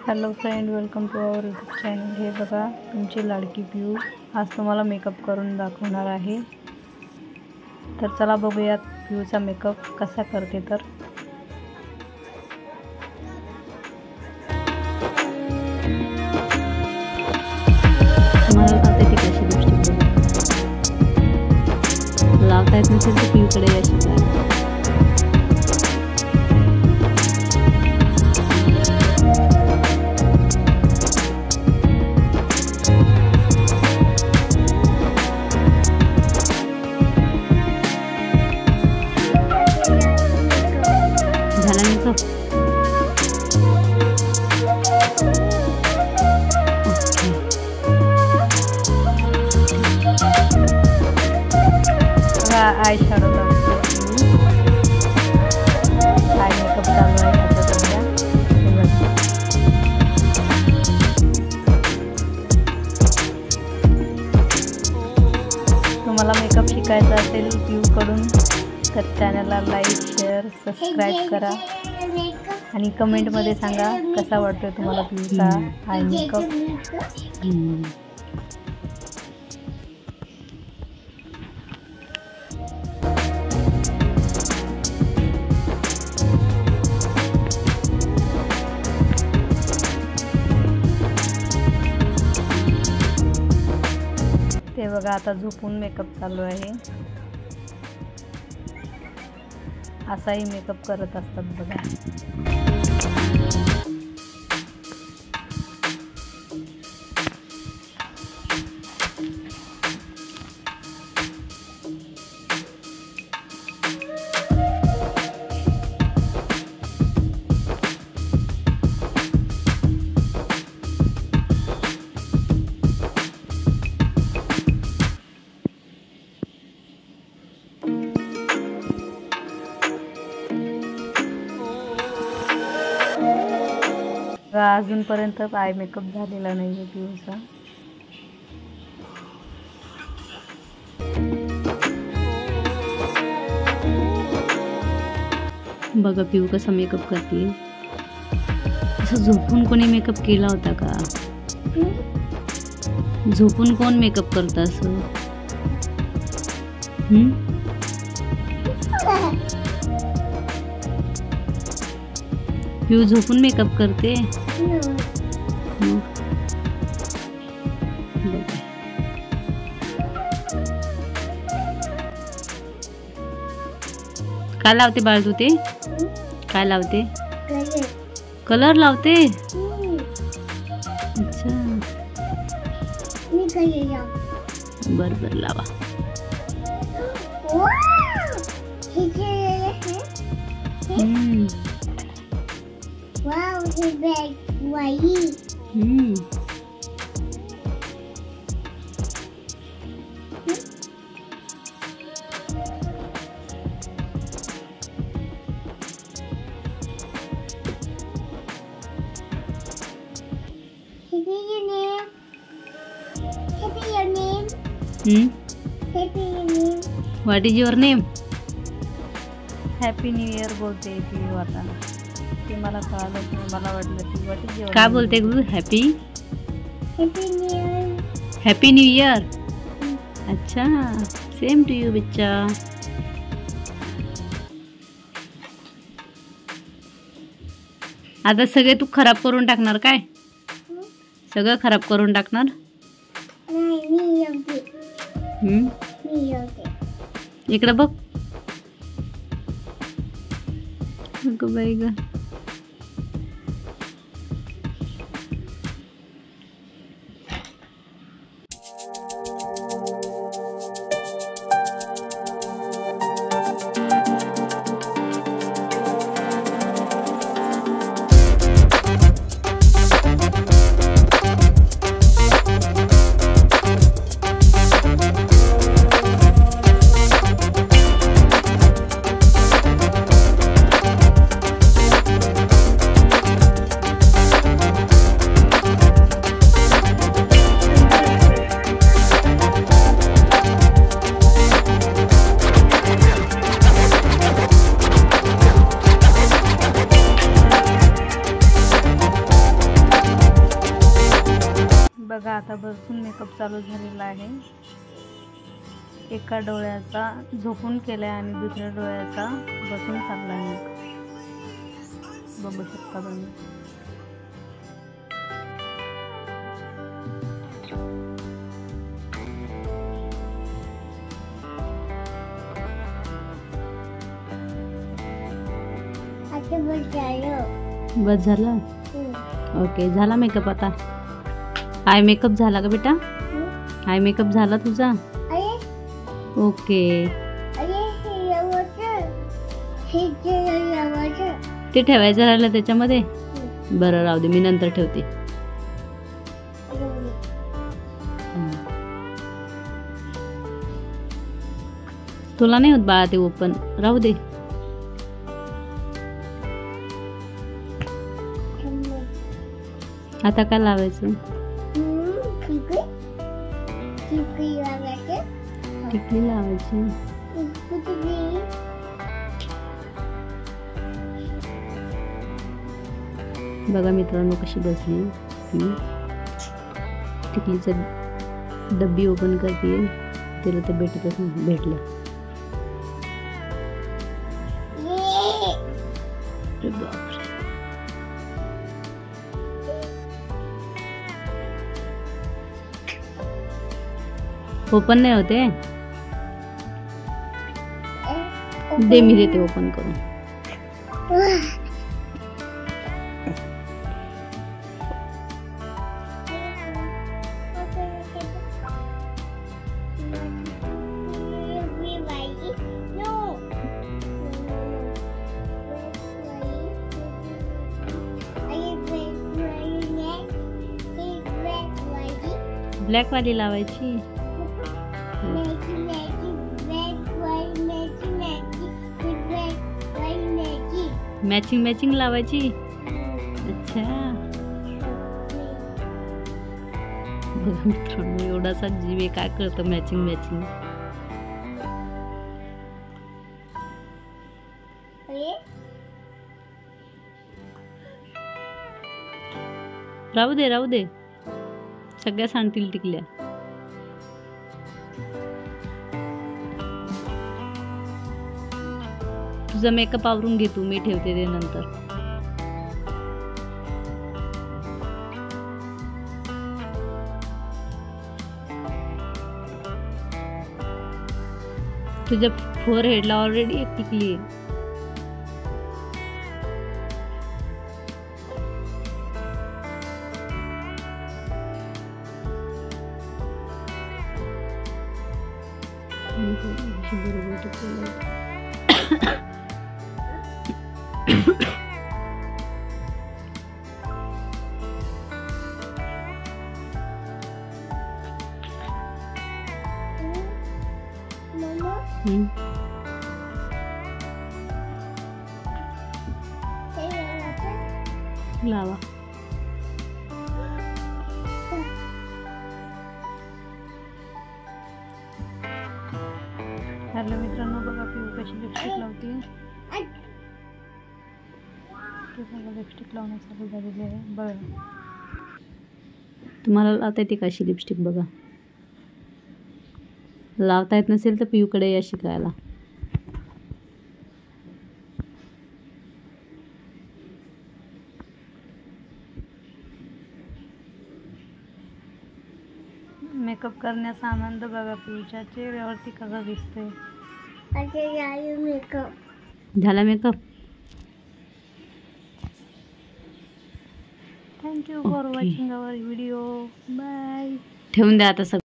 Hello friend, welcome to our YouTube channel. हे बघा तुमची लाडकी पिऊ आज तुम्हाला मेकअप करून दाखवणार आहे। तर चला बघूयात पिऊचा मेकअप कसा करते। तर तुम्हाला आता ती कशी गोष्टी लावता येत नसेल तर पिऊकडे या शिकायला। झाला मेकअप? आय शॅडो लावते, आय मेकअप चालू आहे आता सध्या। तुम्हाला मेकअप शिकायचा असेल पिऊकडून तर चॅनलला लाईक, शेअर, सबस्क्राईब करा आणि कमेंटमध्ये सांगा कसा वाटतोय तुम्हाला पिऊचा आय मेकअप। ते बघा आता झोपून मेकअप चालू आहे। असाही मेकअप करत असतात बघा। अजूनपर्यंत आय मेकअप झालेला नाही आहे पिऊचा। बघा पिऊ कसा मेकअप करते। असं झोपून कोणी मेकअप केला होता का? झोपून कोण मेकअप करत असं? पिऊ झोपून मेकअप करते। काय लावते बाळ तू? ते काय लावते? कलर लावते। अच्छा, बर बर लावा। Wow, his bag white. Happy your name. Happy your name. Happy your name. What is your name? Happy new year बोलते पिऊ आता। ते मला कळालंच नाही, मला वाटलं की व्हॉट इज योर, काय बोलते गुरु? Happy new year. Happy new year. अच्छा, सेम टू यू बच्चा। आता सगळे तू खराब करून टाकणार काय? सगळं खराब करून टाकणार? नाही, मी योग्य। इकडं बघ। अगं बाई ग। मिनिटापासून मेकअप चालू झालेला आहे. एका डोळ्याचा झोपून केलाय आणि दुसऱ्या डोळ्याचा बसून चालला आहे. बघू शकता तुम्ही. बस झाला. ओके, झाला मेकअप आता. आय मेकअप झाला का बेटा? आय मेकअप झाला तुझा? ओके, ते ठेवायचं राहिलं त्याच्यामध्ये. बरं राहू दे, मी नंतर ठेवते. तुला नाही होत बाळा ते ओपन, राहू दे. आता काय लावायचं? टिकली लावायची. बघा मित्रांनो कशी बसली. टिकलीचं डब्बी ओपन करते. तिला तर भेटतच नाही. भेटलं. ओपन नाही होते. दे, मी देते ओपन करून. ब्लॅक वाली लावायची. मॅचिंग मॅचिंग लावायची. अच्छा, बघा मित्रांनो एवढासा जीव आहे, काय कळतं मॅचिंग मॅचिंग. राहू दे राहू दे, सगळ्या सांगतील टिकल्या. तुझा मेकअप आवरून घे तू, मी ठेवते ते नंतर. तुझ्या फोर हेडला ऑलरेडी एक टिकली आहे. लावा. हॅलो मित्रांनो, बघा पिऊ कशी लिपस्टिक लावते. लिपस्टिक लावणं चालू झालेली आहे. बघा तुम्हाला लावता येते का अशी लिपस्टिक? बघा, लावता येत नसेल तर पिऊकडे या शिकायला. मेकअप करण्याचा आनंद बघा पिऊच्या चेहऱ्यावरती कसा दिसतोय. झाला makeup. Thank you for watching our video. Bye. ठेवून द्या आता.